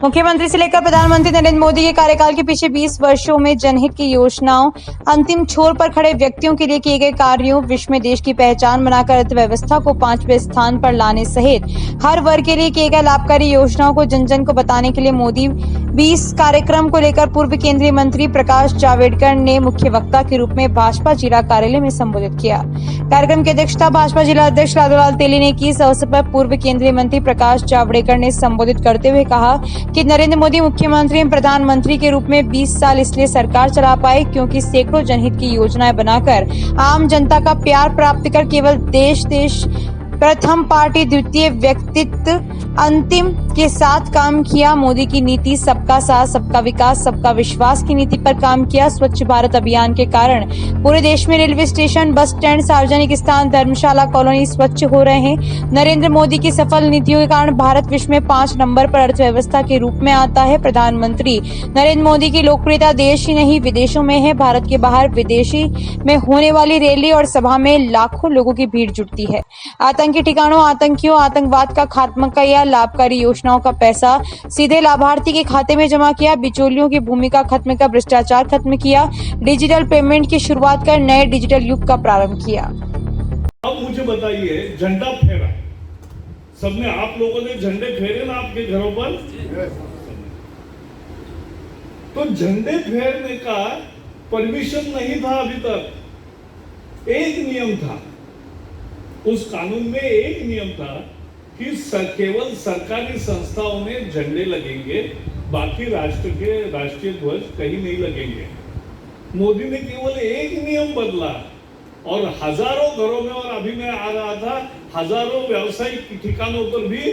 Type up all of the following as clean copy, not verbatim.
मुख्यमंत्री से लेकर प्रधानमंत्री नरेंद्र मोदी के कार्यकाल के पीछे 20 वर्षों में जनहित की योजनाओं, अंतिम छोर पर खड़े व्यक्तियों के लिए किए गए कार्यों, विश्व में देश की पहचान बनाकर अर्थव्यवस्था को 5वें स्थान पर लाने सहित हर वर्ग के लिए किए गए लाभकारी योजनाओं को जन जन को बताने के लिए मोदी 20 कार्यक्रम को लेकर पूर्व केंद्रीय मंत्री प्रकाश जावड़ेकर ने मुख्य वक्ता के रूप में भाजपा जिला कार्यालय में संबोधित किया। कार्यक्रम की अध्यक्षता भाजपा जिला अध्यक्ष लालूलाल तेली ने की। इस अवसर पर पूर्व केंद्रीय मंत्री प्रकाश जावड़ेकर ने संबोधित करते हुए कहा कि नरेंद्र मोदी मुख्यमंत्री एवं प्रधानमंत्री के रूप में 20 साल इसलिए सरकार चला पाए क्योंकि सैकड़ों जनहित की योजनाएं बनाकर आम जनता का प्यार प्राप्त कर केवल देश प्रथम पार्टी द्वितीय व्यक्तित्व अंतिम के साथ काम किया। मोदी की नीति सबका साथ सबका विकास सबका विश्वास की नीति पर काम किया। स्वच्छ भारत अभियान के कारण पूरे देश में रेलवे स्टेशन, बस स्टैंड, सार्वजनिक स्थान, धर्मशाला, कॉलोनी स्वच्छ हो रहे हैं। नरेंद्र मोदी की सफल नीतियों के कारण भारत विश्व में 5 नंबर पर अर्थव्यवस्था के रूप में आता है। प्रधानमंत्री नरेंद्र मोदी की लोकप्रियता देश ही नहीं विदेशों में है। भारत के बाहर विदेशी में होने वाली रैली और सभा में लाखों लोगों की भीड़ जुटती है। आतंकी ठिकानों, आतंकियों, आतंकवाद का खात्मा किया, लाभकारी योजनाओं का पैसा सीधे लाभार्थी के खाते में जमा किया, बिचौलियों की भूमिका खत्म कर भ्रष्टाचार खत्म किया, डिजिटल पेमेंट की शुरुआत कर नए डिजिटल युग का प्रारंभ किया। अब मुझे बताइए, झंडा फेरा सबने, आप लोगों ने झंडे फेरे ना आपके घरों पर? तो झंडे फेरने का परमिशन नहीं था अभी तक। एक नियम था, उस कानून में एक नियम था कि केवल सरकारी संस्थाओं में झंडे लगेंगे, बाकी राष्ट्र के राष्ट्रीय ध्वज कहीं नहीं लगेंगे। मोदी ने केवल एक नियम बदला और हजारों घरों में, और अभी मैं आ रहा था, हजारों व्यावसायिक ठिकानों पर भी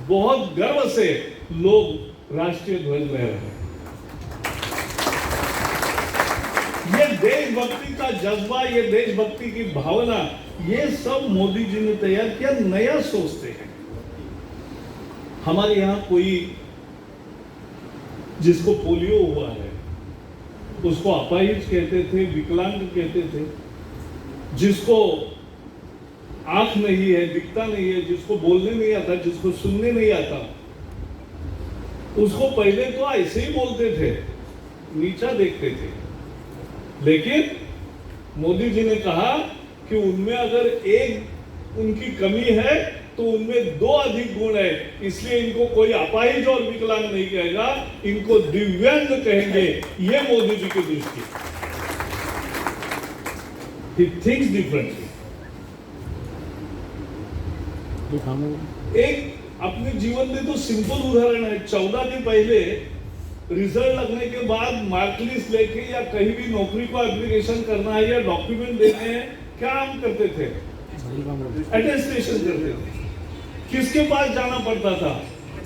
बहुत गर्व से लोग राष्ट्रीय ध्वज लहरा रहे हैं। ये देशभक्ति का जज्बा, ये देशभक्ति की भावना, ये सब मोदी जी ने तैयार किया। नया सोचते हैं। हमारे यहां कोई जिसको पोलियो हुआ है उसको अपाहिज कहते थे, विकलांग कहते थे। जिसको आंख नहीं है, दिखता नहीं है, जिसको बोलने नहीं आता, जिसको सुनने नहीं आता, उसको पहले तो ऐसे ही बोलते थे, नीचा देखते थे। लेकिन मोदी जी ने कहा कि उनमें अगर एक उनकी कमी है तो उनमें 2 अधिक गुण है, इसलिए इनको कोई अपाहिज और विकलांग नहीं कहेगा, इनको दिव्यांग कहेंगे। ये मोदी जी की दृष्टि। He thinks differently। एक अपने जीवन में तो सिंपल उदाहरण है। 14 दिन पहले रिजल्ट लगने के बाद मार्कलिस्ट लेके या कहीं भी नौकरी को एप्लीकेशन करना है या डॉक्यूमेंट देने हैं, क्या हम करते थे? अटेस्टेशन करते थे। किसके पास जाना पड़ता था?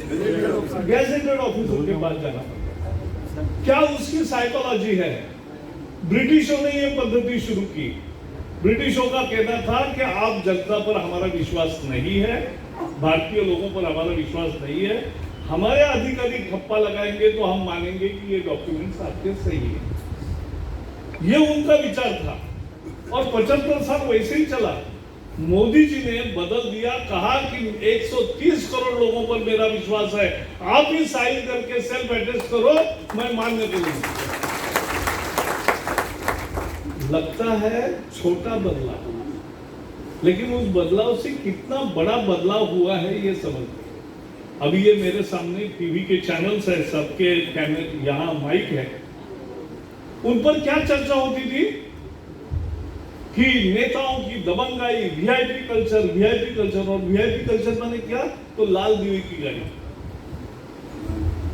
गैजेटेड ऑफिसर के पास जाना पड़ता था। क्या उसकी साइकोलॉजी है? ब्रिटिशों ने यह पद्धति शुरू की। ब्रिटिशों का कहना था कि आप जनता पर हमारा विश्वास नहीं है, भारतीय लोगों पर हमारा विश्वास नहीं है, हमारे अधिकारी ठप्पा लगाएंगे तो हम मानेंगे कि ये डॉक्यूमेंट्स आपके सही है। ये उनका विचार था और 75 साल वैसे ही चला। मोदी जी ने बदल दिया, कहा कि 130 करोड़ लोगों पर मेरा विश्वास है, आप ही साइन करके सेल्फ अटेस्ट करो, मैं मान्य करूंगा। लगता है छोटा बदलाव, लेकिन उस बदलाव से कितना बड़ा बदलाव हुआ है ये समझ। अभी ये मेरे सामने टीवी के चैनल्स है, सबके कैमरे, यहाँ माइक है, उन पर क्या चर्चा होती थी कि नेताओं की दबंगाई, वीआईपी कल्चर, और वीआईपी कल्चर माने क्या? तो लाल दिवे की गाड़ी।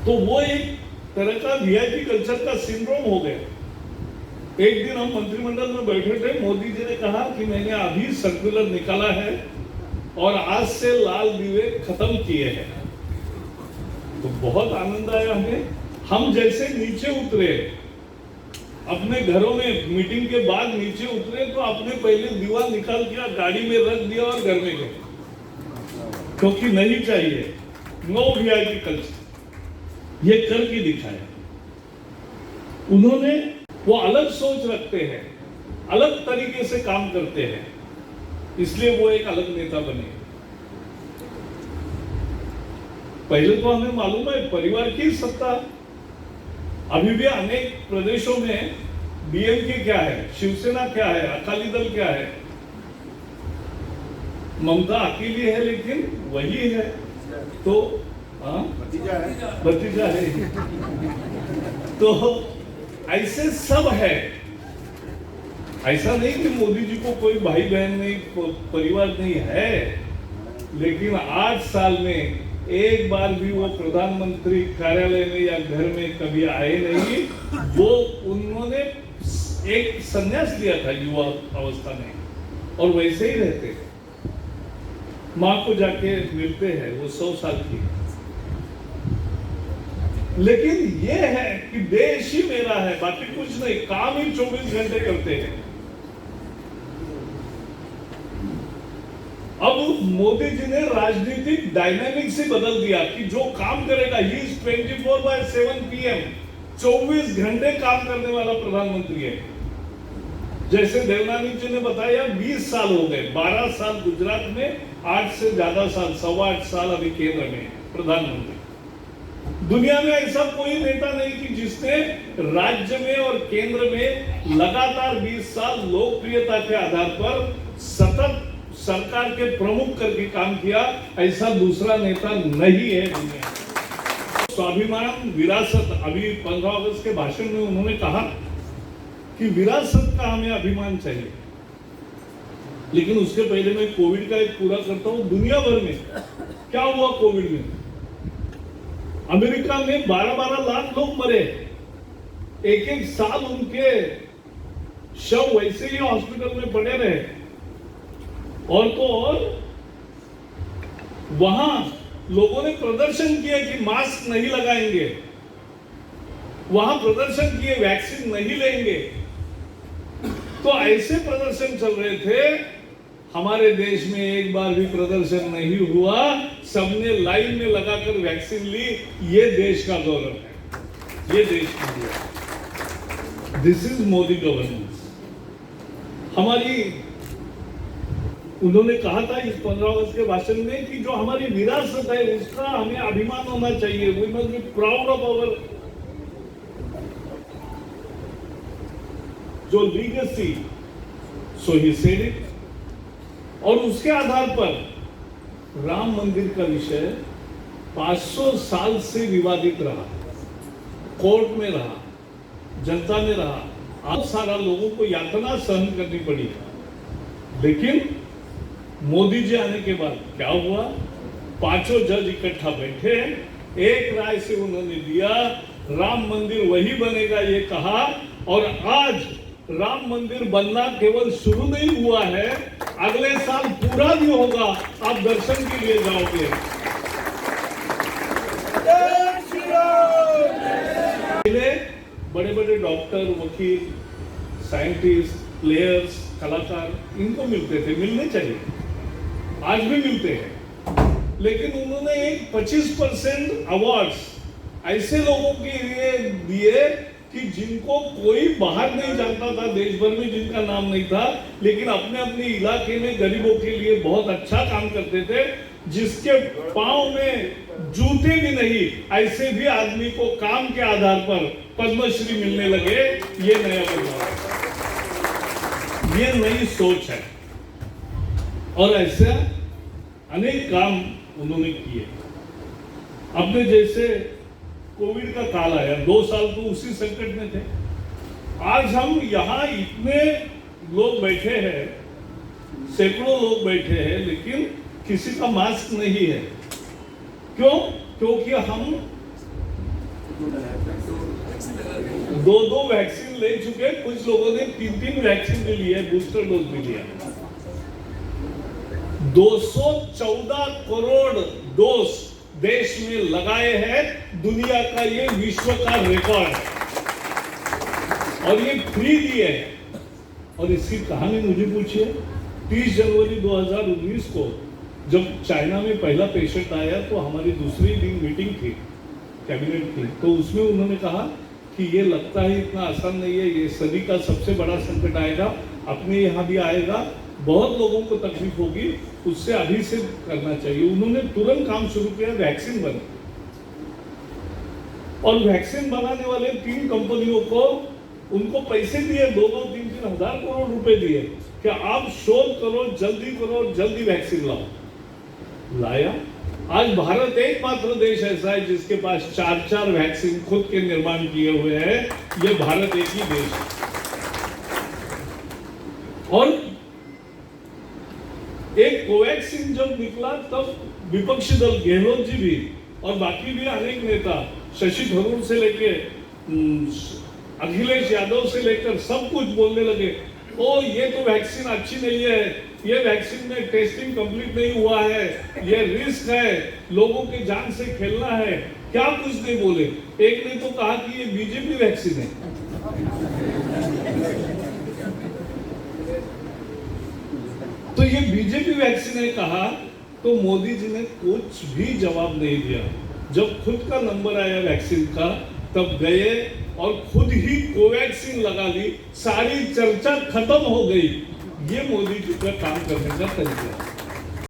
तो वो एक तरह का वीआईपी कल्चर का सिंड्रोम हो गया। एक दिन हम मंत्रिमंडल में बैठे थे, मोदी जी ने कहा कि मैंने अभी सर्कुलर निकाला है और आज से लाल दिवे खत्म किए हैं। तो बहुत आनंद आया हमें। हम जैसे नीचे उतरे, अपने घरों में मीटिंग के बाद नीचे उतरे, तो आपने पहले दीवा निकाल के गाड़ी में रख दिया और घर में गए, क्योंकि नहीं चाहिए। नो वीआईपी कल्चर, ये करके दिखाया उन्होंने। वो अलग सोच रखते हैं, अलग तरीके से काम करते हैं, इसलिए वो एक अलग नेता बने। पहले तो हमें मालूम है परिवार की सत्ता, अभी भी अनेक प्रदेशों में डीएमके क्या है, शिवसेना क्या है, अकाली दल क्या है, ममता अकेली है लेकिन वही है, तो भतीजा है तो ऐसे सब है। ऐसा नहीं कि मोदी जी को कोई भाई बहन नहीं, परिवार नहीं है, लेकिन 8 साल में एक बार भी वो प्रधानमंत्री कार्यालय में या घर में कभी आए नहीं। वो उन्होंने एक संन्यास लिया था युवा अवस्था में और वैसे ही रहते, माँ को जाके मिलते हैं, वो 100 साल की। लेकिन ये है कि देश ही मेरा है, बाकी कुछ नहीं, काम ही 24 घंटे करते हैं। अब मोदी जी ने राजनीतिक डायनामिक्स ही बदल दिया कि जो काम करेगा, ही इज 24/7 PM, 24 घंटे काम करने वाला प्रधानमंत्री है। जैसे देवनानी जी ने बताया 20 साल हो गए, 12 साल गुजरात में, 8 से ज्यादा साल, 8.25 साल अभी केंद्र में प्रधानमंत्री। दुनिया में ऐसा कोई नेता नहीं कि जिसने राज्य में और केंद्र में लगातार 20 साल लोकप्रियता के आधार पर सतत सरकार के प्रमुख करके काम किया, ऐसा दूसरा नेता नहीं है दुनिया में। स्वाभिमान, विरासत, अभी 15 अगस्त के भाषण में उन्होंने कहा कि विरासत का हमें अभिमान चाहिए, लेकिन उसके पहले मैं कोविड का एक पूरा करता हूं। दुनिया भर में क्या हुआ कोविड में? अमेरिका में 12-12 लाख लोग मरे, एक साल उनके शव वैसे ही हॉस्पिटल में पड़े रहे। और तो और वहां लोगों ने प्रदर्शन किया कि मास्क नहीं लगाएंगे, वहां प्रदर्शन किए वैक्सीन नहीं लेंगे। तो ऐसे प्रदर्शन चल रहे थे। हमारे देश में एक बार भी प्रदर्शन नहीं हुआ, सबने लाइन में लगाकर वैक्सीन ली। ये देश का गौरव है, ये देश की है। This is Modi governance. हमारी, उन्होंने कहा था इस 15 अगस्त के भाषण में कि जो हमारी विरासत है उसका हमें अभिमान होना चाहिए। We must be proud of our जो legacy, so he said it. और उसके आधार पर राम मंदिर का विषय 500 साल से विवादित रहा, कोर्ट में रहा, जनता में रहा, बहुत सारा लोगों को यातना सहन करनी पड़ी। लेकिन मोदी जी आने के बाद क्या हुआ? 5 जज इकट्ठा बैठे, एक राय से उन्होंने दिया, राम मंदिर वही बनेगा ये कहा। और आज राम मंदिर बनना केवल शुरू नहीं हुआ है, अगले साल पूरा भी होगा। आप दर्शन के लिए जाओगे। पहले बड़े बड़े डॉक्टर, वकील, साइंटिस्ट, प्लेयर्स, कलाकार इनको मिलते थे, मिलने चाहिए, आज भी मिलते हैं। लेकिन उन्होंने एक 25% अवार्ड्स ऐसे लोगों के लिए दिए कि जिनको कोई बाहर नहीं जानता था, देश भर में जिनका नाम नहीं था, लेकिन अपने अपने इलाके में गरीबों के लिए बहुत अच्छा काम करते थे। जिसके पांव में जूते भी नहीं, ऐसे भी आदमी को काम के आधार पर पद्मश्री मिलने लगे। ये नया बदलाव, ये नई सोच है। और ऐसे अनेक काम उन्होंने किए। अपने जैसे कोविड का काल आया, 2 साल तो उसी संकट में थे। आज हम यहाँ इतने लोग बैठे हैं, सैकड़ों लोग बैठे हैं, लेकिन किसी का मास्क नहीं है। क्यों? क्योंकि हम 2 वैक्सीन ले चुके, कुछ लोगों ने 3 वैक्सीन भी लिया है, बूस्टर डोज भी लिया। 214 करोड़ डोज देश में लगाए हैं, दुनिया का ये विश्व का रिकॉर्ड है। और ये फ्री दिए हैं। और इसकी कहानी मुझे पूछिए, 30 जनवरी 2019 को जब चाइना में पहला पेशेंट आया तो हमारी दूसरी दिन मीटिंग थी, कैबिनेट थी, तो उसमें उन्होंने कहा कि ये लगता है इतना आसान नहीं है, ये सदी का सबसे बड़ा संकट आएगा, अपने यहाँ भी आएगा, बहुत लोगों को तकलीफ होगी, उससे अभी से करना चाहिए। उन्होंने तुरंत काम शुरू किया, वैक्सीन बनी। और वैक्सीन बनाने वाले 3 कंपनियों को उनको पैसे दिए, 2-3 हजार करोड़ रुपए दिए कि आप शोध करो, जल्दी वैक्सीन लाओ। लाया। आज भारत एकमात्र देश ऐसा है जिसके पास 4 वैक्सीन खुद के निर्माण किए हुए हैं। ये भारत एक ही देश है। और एक कोवैक्सीन जब निकला तब विपक्षी दल गहलोत जी भी और बाकी भी अनेक नेता, शशि थरूर से लेके अखिलेश यादव से लेकर सब कुछ बोलने लगे, ओ ये तो वैक्सीन अच्छी नहीं है, ये वैक्सीन में टेस्टिंग कंप्लीट नहीं हुआ है, ये रिस्क है, लोगों के जान से खेलना है, क्या कुछ नहीं बोले। एक ने तो कहा कि ये बीजेपी वैक्सीन है। तो ये बीजेपी वैक्सीन है कहा तो मोदी जी ने कुछ भी जवाब नहीं दिया। जब खुद का नंबर आया वैक्सीन का तब गए और खुद ही कोवैक्सीन लगा ली, सारी चर्चा खत्म हो गई। ये मोदी जी का काम करने का तरीका है।